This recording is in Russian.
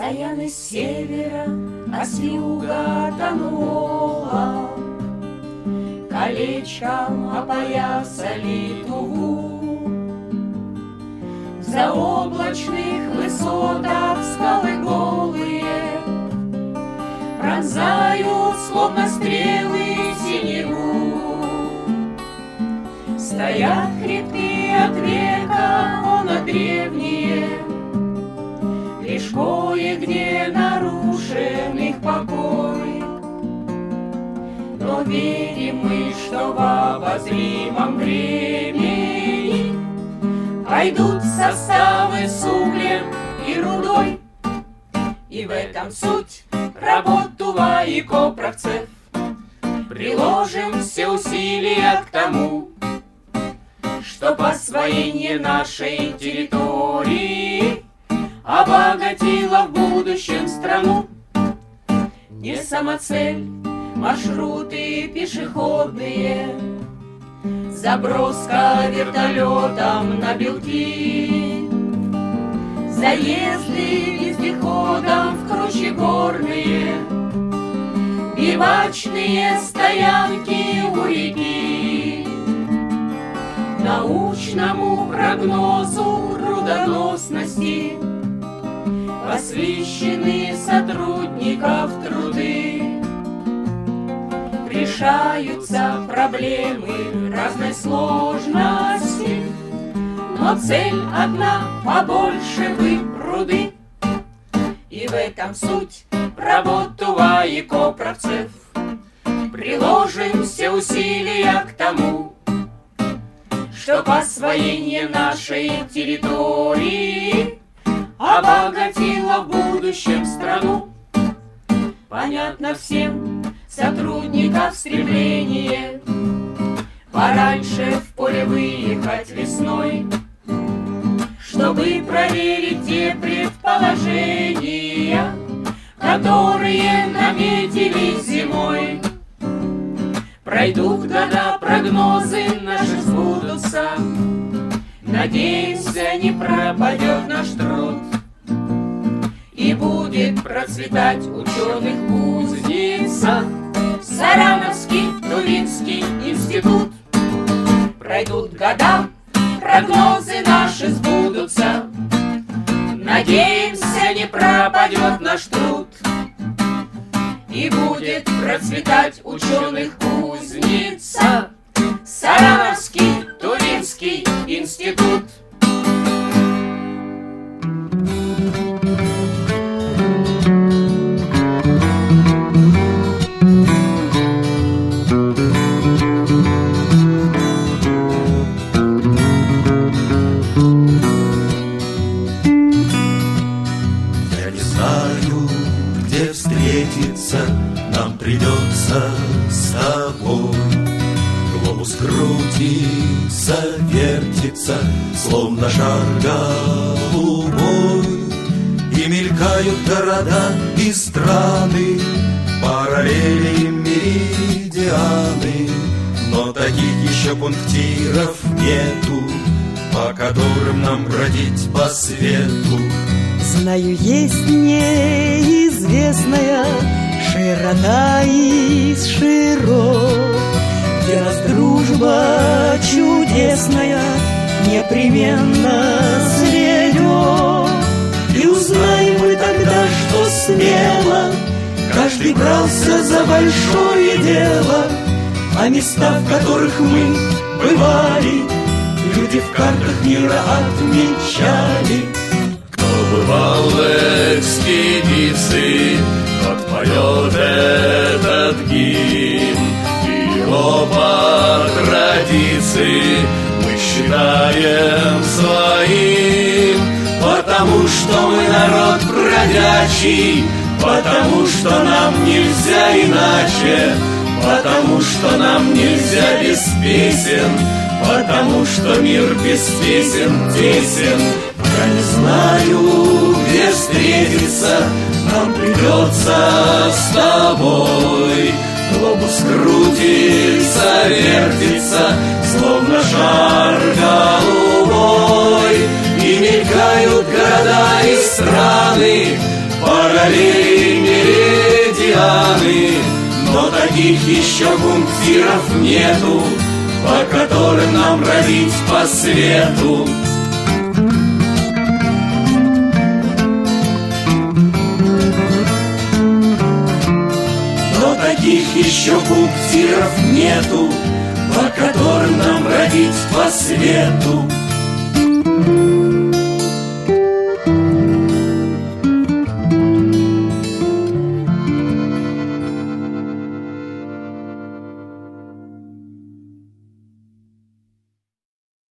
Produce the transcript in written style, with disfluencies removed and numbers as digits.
Саяны с севера, а с юга тонула, колечком опоясали Туву. В заоблачных высотах скалы голые пронзают, словно стрелы, синеву. Стоят хребты от века, оно древние, лишь кое-где нарушен их покой. Но верим мы, что в обозримом времени пойдут составы с углем и рудой. И в этом суть работ Тува и Копровцев. Приложим все усилия к тому, чтоб освоение нашей территории обогатило в будущем страну. Не самоцель маршруты пешеходные, заброска вертолетом на белки, заезды вездеходом в круче горные, бивачные стоянки у реки. Научному прогнозу трудоносности посвящены сотрудников труды. Решаются проблемы разной сложности, но цель одна — побольше бы пруды. И в этом суть работ Тува и Копровцев. Приложим все усилия к тому, чтоб освоение нашей территории обогатило в будущем страну. Понятно всем сотрудников стремление пораньше в поле выехать весной, чтобы проверить те предположения, которые наметились зимой. Пройдут года, прогнозы наши сбудутся, надеемся, не пропадет наш труд, и будет процветать ученых кузница Сарановский Тувинский институт. Пройдут года, прогнозы наши сбудутся, надеемся, не пропадет наш труд, и будет процветать ученых кузница Сарановский Тувинский институт. Нам придется с тобой. Глобус крутится, вертится, словно шар голубой, и мелькают города и страны, параллели, меридианы. Но таких еще пунктиров нету, по которым нам бродить по свету. Знаю, есть неизвестная широта из широт, где нас дружба чудесная непременно сведет. И узнаем мы тогда, что смело каждый брался за большое дело, а места, в которых мы бывали, люди в картах мира отмечали. Кто бывал в экспедиции, тот поет этот гимн, и его по традиции мы считаем своим, потому что мы народ бродячий, потому что нам нельзя иначе, потому что нам нельзя без песен, потому что мир без песен тесен. Я не знаю, где встретиться, нам придется с тобой. Глобус крутится, вертится, словно шар голубой, и мелькают города и страны, параллели, меридианы, но таких еще пунктиров нету, по которым нам бродить по свету. Но таких еще пунктиров нету, по которым нам бродить по свету.